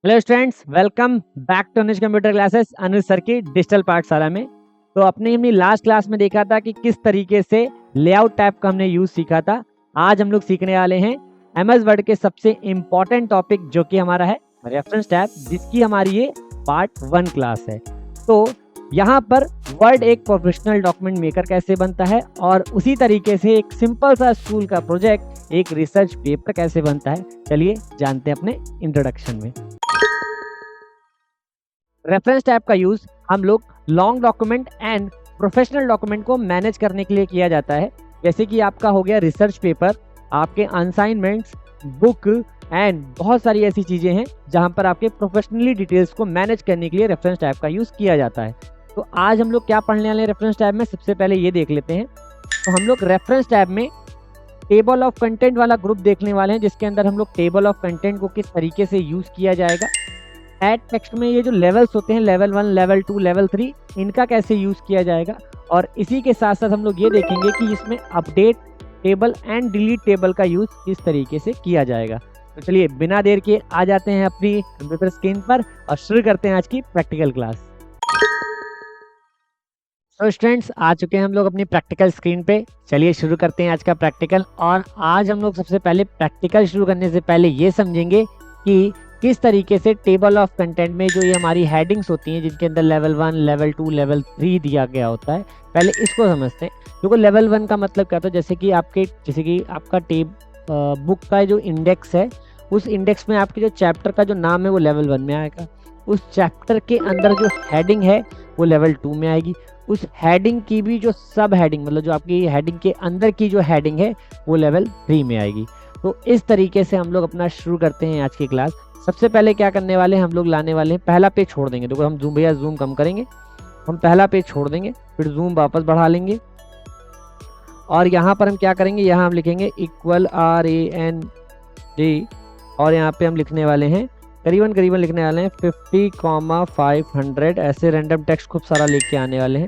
Hello students, welcome back to Anuj computer classes Anuj sir की digital पाठशाला में। तो अपनी लास्ट क्लास में देखा था कि किस तरीके से लेआउट टैब का हमने यूज सीखा था। आज हम लोग सीखने वाले हैं एमएस वर्ड के सबसे इम्पोर्टेंट टॉपिक जो कि हमारा है रेफरेंस टैब, जिसकी हमारी ये पार्ट 1 क्लास है। तो यहाँ पर वर्ड एक प्रोफेशनल डॉक्यूमेंट मेकर कैसे बनता है और उसी तरीके से एक सिंपल सा स्कूल का प्रोजेक्ट एक रिसर्च पेपर कैसे बनता है, चलिए जानते हैं अपने इंट्रोडक्शन में। रेफरेंस टैब का यूज हम लोग long document and professional document को मैनेज करने के लिए किया जाता है। जैसे कि आपका हो गया रिसर्च पेपर, आपके असाइनमेंट्स, बुक एंड बहुत सारी ऐसी चीजें हैं जहां पर आपके प्रोफेशनली डिटेल्स को मैनेज करने के लिए रेफरेंस टैब का यूज किया जाता है। तो आज हम लोग क्या पढ़ने वाले हैं रेफरेंस टैब में, सबसे पहले ये देख लेते हैं। तो हम लोग रेफरेंस टैब में टेबल ऑफ कंटेंट वाला ग्रुप देखने वाले हैं, जिसके अंदर हम लोग टेबल ऑफ कंटेंट को किस तरीके से यूज किया जाएगा। एड टेक्स्ट में ये जो लेवल्स होते हैं, लेवल 1, लेवल 2, लेवल 3, इनका कैसे यूज किया जाएगा। और इसी के साथ साथ हम लोग ये देखेंगे कि इसमें update table and delete table का यूज किस तरीके से किया जाएगा। तो चलिए बिना देर के आ जाते हैं अपनी कंप्यूटर स्क्रीन पर और शुरू करते हैं आज की प्रैक्टिकल क्लास। तो स्टूडेंट्स आ चुके हैं हम लोग अपनी प्रैक्टिकल स्क्रीन पे। चलिए शुरू करते हैं आज का प्रैक्टिकल। और आज हम लोग सबसे पहले प्रैक्टिकल शुरू करने से पहले ये समझेंगे कि किस तरीके से टेबल ऑफ कंटेंट में जो ये हमारी हेडिंग्स होती हैं, जिनके अंदर लेवल 1, लेवल 2, लेवल 3 दिया गया होता है, पहले इसको समझते हैं। देखो लेवल 1 का मतलब क्या होता है, जैसे कि आपका बुक का जो इंडेक्स है, उस इंडेक्स में आपके जो चैप्टर का जो नाम है वो लेवल 1 में आएगा। उस चैप्टर के अंदर जो हेडिंग है वो लेवल 2 में आएगी। उस हेडिंग की भी जो सब हेडिंग, मतलब जो आपकी हेडिंग के अंदर की जो हेडिंग है वो लेवल 3 में आएगी। तो इस तरीके से हम लोग अपना शुरू करते हैं आज की क्लास। सबसे पहले क्या करने वाले हैं, हम लोग लाने वाले हैं पहला पेज छोड़ देंगे। देखो हम जूम कम करेंगे, हम पहला पेज छोड़ देंगे, फिर जूम वापस बढ़ा लेंगे और यहाँ पर हम क्या करेंगे, यहाँ हम लिखेंगे इक्वल RAND और यहाँ पे हम लिखने वाले हैं करीबन लिखने वाले हैं 50,500। ऐसे रैंडम टेक्स्ट खूब सारा लेके आने वाले हैं।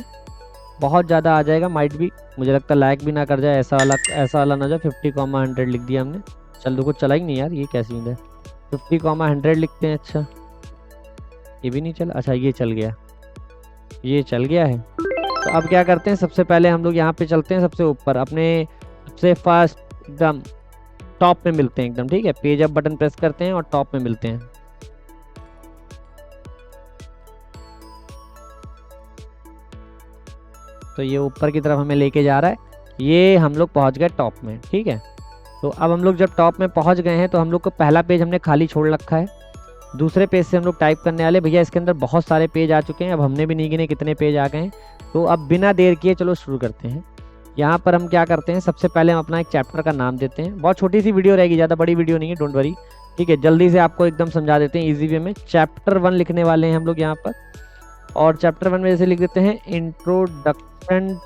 बहुत ज़्यादा आ जाएगा, माइट भी, मुझे लगता है लाइक भी ना कर जाए, ऐसा वाला ना जाए। 50,100 लिख दिया हमने। चल देखो चला ही नहीं यार, ये कैसी है। 50,100 लिखते हैं। अच्छा ये भी नहीं चला, अच्छा ये चल गया, ये चल गया है। तो अब क्या करते हैं, सबसे पहले हम लोग यहाँ पे चलते हैं सबसे ऊपर, अपने सबसे फर्स्ट एकदम टॉप में मिलते हैं एकदम, ठीक है। पेज अप बटन प्रेस करते हैं और टॉप में मिलते हैं। तो ये ऊपर की तरफ हमें लेके जा रहा है, ये हम लोग पहुँच गए टॉप में, ठीक है। तो अब हम लोग जब टॉप में पहुंच गए हैं तो हम लोग को पहला पेज हमने खाली छोड़ रखा है। दूसरे पेज से हम लोग टाइप करने वाले, भैया इसके अंदर बहुत सारे पेज आ चुके हैं, अब हमने भी नहीं गिने कितने पेज आ गए हैं। तो अब बिना देर किए चलो शुरू करते हैं। यहाँ पर हम क्या करते हैं, सबसे पहले हम अपना एक चैप्टर का नाम देते हैं। बहुत छोटी सी वीडियो रहेगी, ज़्यादा बड़ी वीडियो नहीं है, डोंट वरी, ठीक है। जल्दी से आपको एकदम समझा देते हैं ईजी वे में। चैप्टर 1 लिखने वाले हैं हम लोग यहाँ पर, और चैप्टर 1 में जैसे लिख देते हैं इंट्रोडक्शन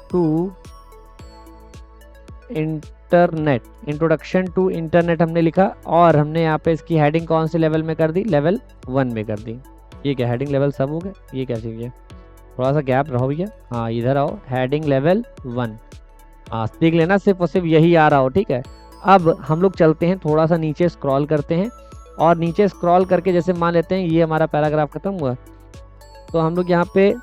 टू इंटरनेट हमने लिखा। और हमने यहाँ पे इसकी हेडिंग कौन से लेवल में कर दी, लेवल 1 में कर दी। ये क्या हेडिंग लेवल सब हो गए, ये क्या चाहिए, थोड़ा सा गैप रहो भैया, हाँ इधर आओ, हेडिंग लेवल 1, हाँ सीख लेना, सिर्फ और सिर्फ यही आ रहा हो, ठीक है। अब हम लोग चलते हैं, थोड़ा सा नीचे स्क्रॉल करते हैं और नीचे स्क्रॉल करके जैसे मान लेते हैं ये हमारा पैराग्राफ खत्म हुआ, तो हम लोग यहाँ पे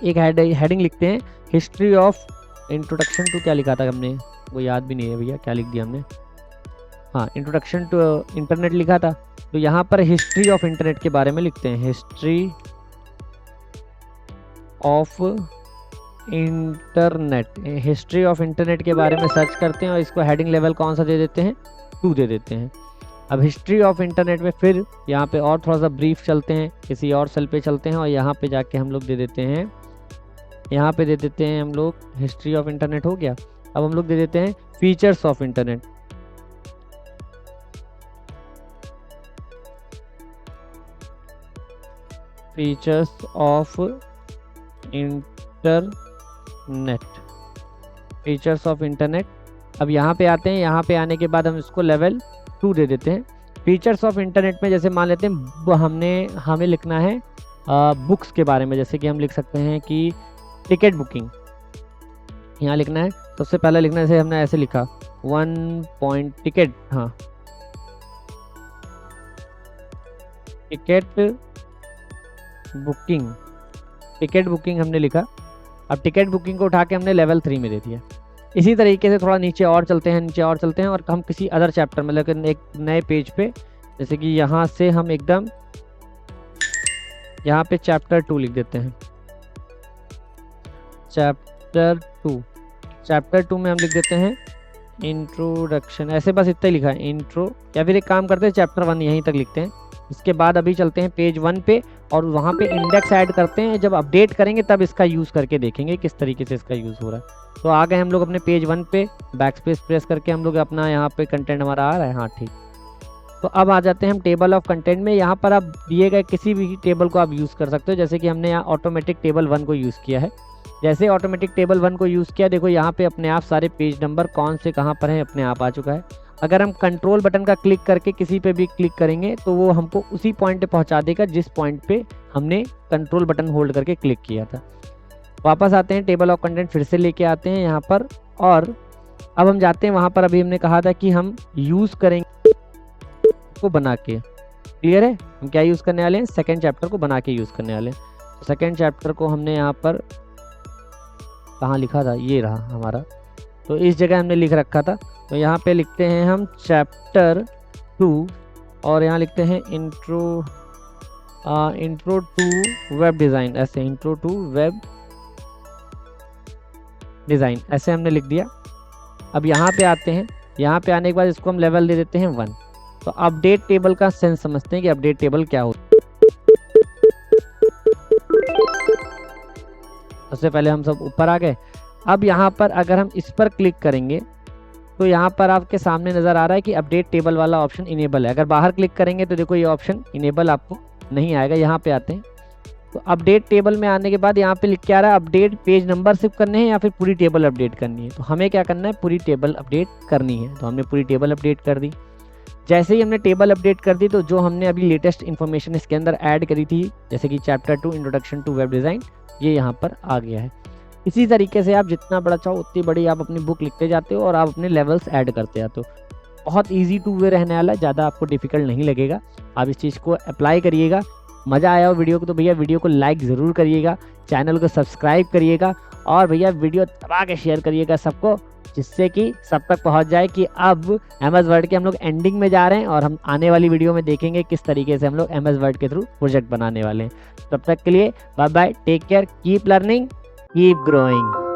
एक हेडिंग लिखते हैं, हिस्ट्री ऑफ इंट्रोडक्शन टू, क्या लिखा था हमने वो याद भी नहीं है भैया, क्या लिख दिया हमने, हाँ इंट्रोडक्शन टू इंटरनेट लिखा था। तो यहाँ पर हिस्ट्री ऑफ इंटरनेट के बारे में लिखते हैं, history of internet. History of internet के बारे में सर्च करते हैं और इसको हेडिंग लेवल कौन सा दे देते हैं, 2 दे देते हैं। अब हिस्ट्री ऑफ इंटरनेट में फिर यहाँ पे और थोड़ा सा ब्रीफ चलते हैं, किसी और सेल पे चलते हैं और यहाँ पे जाके हम लोग दे देते हैं, यहाँ पे दे देते हैं हम लोग हिस्ट्री ऑफ इंटरनेट हो गया। अब हम लोग दे देते हैं features of internet. Features of internet, features of internet. अब यहाँ पे आते हैं, यहाँ पे आने के बाद हम इसको लेवल 2 दे देते हैं। फीचर्स ऑफ इंटरनेट में जैसे मान लेते हैं हमें लिखना है बुक्स के बारे में, जैसे कि हम लिख सकते हैं कि टिकट बुकिंग, यहाँ लिखना है। सबसे पहले लिखना है, जैसे हमने ऐसे लिखा 1 पॉइंट टिकट, हाँ टिकट बुकिंग हमने लिखा। अब टिकट बुकिंग को उठा के हमने लेवल 3 में दे दिया। इसी तरीके से थोड़ा नीचे और चलते हैं और हम किसी अदर चैप्टर में, लेकिन एक नए पेज पे, जैसे कि यहाँ से हम एकदम यहाँ पे चैप्टर 2 लिख देते हैं। चैप्टर 2 में हम लिख देते हैं इंट्रोडक्शन, ऐसे बस इतना ही लिखा है इंट्रो, या फिर एक काम करते हैं चैप्टर 1 यहीं तक लिखते हैं। इसके बाद अभी चलते हैं पेज 1 पे और वहाँ पे इंडेक्स ऐड करते हैं। जब अपडेट करेंगे तब इसका यूज़ करके देखेंगे किस तरीके से इसका यूज़ हो रहा है। तो आ गए हम लोग अपने पेज 1 पे, बैक स्पेस प्रेस करके हम लोग अपना यहाँ पे कंटेंट हमारा आ रहा है। हाँ ठीक। तो अब आ जाते हैं हम टेबल ऑफ कंटेंट में। यहाँ पर आप दिए गए किसी भी टेबल को आप यूज़ कर सकते हो। जैसे कि हमने यहाँ ऑटोमेटिक टेबल 1 को यूज़ किया है। जैसे ऑटोमेटिक टेबल 1 को यूज़ किया, देखो यहाँ पे अपने आप सारे पेज नंबर कौन से कहाँ पर हैं अपने आप आ चुका है। अगर हम कंट्रोल बटन का क्लिक करके किसी पे भी क्लिक करेंगे तो वो हमको उसी पॉइंट पे पहुँचा देगा जिस पॉइंट पे हमने कंट्रोल बटन होल्ड करके क्लिक किया था। वापस आते हैं, टेबल ऑफ कंटेंट फिर से लेके आते हैं यहाँ पर, और अब हम जाते हैं वहाँ पर अभी हमने कहा था कि हम यूज़ करेंगे को बना के। क्लियर है? हम क्या यूज़ करने वाले हैं? सेकेंड चैप्टर को बना के यूज़ करने वाले हैं। तो सेकेंड चैप्टर को हमने यहाँ पर कहाँ लिखा था, ये रहा हमारा, तो इस जगह हमने लिख रखा था। तो यहाँ पे लिखते हैं हम चैप्टर 2 और यहाँ लिखते हैं इंट्रो टू वेब डिज़ाइन, ऐसे इंट्रो टू वेब डिज़ाइन ऐसे हमने लिख दिया। अब यहाँ पे आते हैं, यहाँ पे आने के बाद इसको हम लेवल दे देते हैं 1। तो अपडेट टेबल का सेंस समझते हैं कि अपडेट टेबल क्या होता है। सबसे पहले हम सब ऊपर आ गए। अब यहाँ पर अगर हम इस पर क्लिक करेंगे तो यहाँ पर आपके सामने नज़र आ रहा है कि अपडेट टेबल वाला ऑप्शन इनेबल है। अगर बाहर क्लिक करेंगे तो देखो ये ऑप्शन इनेबल आपको नहीं आएगा। यहाँ पे आते हैं तो अपडेट टेबल में आने के बाद यहाँ पे लिख के आ रहा है अपडेट पेज नंबर सिर्फ करने हैं या फिर पूरी टेबल अपडेट करनी है। तो हमें क्या करना है, पूरी टेबल अपडेट करनी है। तो हमने पूरी टेबल अपडेट कर दी। जैसे ही हमने टेबल अपडेट कर दी तो जो हमने अभी लेटेस्ट इन्फॉर्मेशन इसके अंदर ऐड करी थी, जैसे कि chapter 2 introduction to web design, ये यहाँ पर आ गया है। इसी तरीके से आप जितना बड़ा चाहो उतनी बड़ी आप अपनी बुक लिखते जाते हो और आप अपने लेवल्स ऐड करते जाते हो। बहुत ईजी टू वे रहने वाला है, ज़्यादा आपको डिफिकल्ट नहीं लगेगा। आप इस चीज़ को अप्लाई करिएगा। मज़ा आया हो वीडियो को तो भैया वीडियो को लाइक ज़रूर करिएगा, चैनल को सब्सक्राइब करिएगा और भैया वीडियो दबा के शेयर करिएगा सबको, जिससे कि सब तक पहुंच जाए कि अब MS वर्ड के हम लोग एंडिंग में जा रहे हैं और हम आने वाली वीडियो में देखेंगे किस तरीके से हम लोग MS वर्ड के थ्रू प्रोजेक्ट बनाने वाले हैं। तब तक के लिए bye bye, take care, keep learning, keep growing.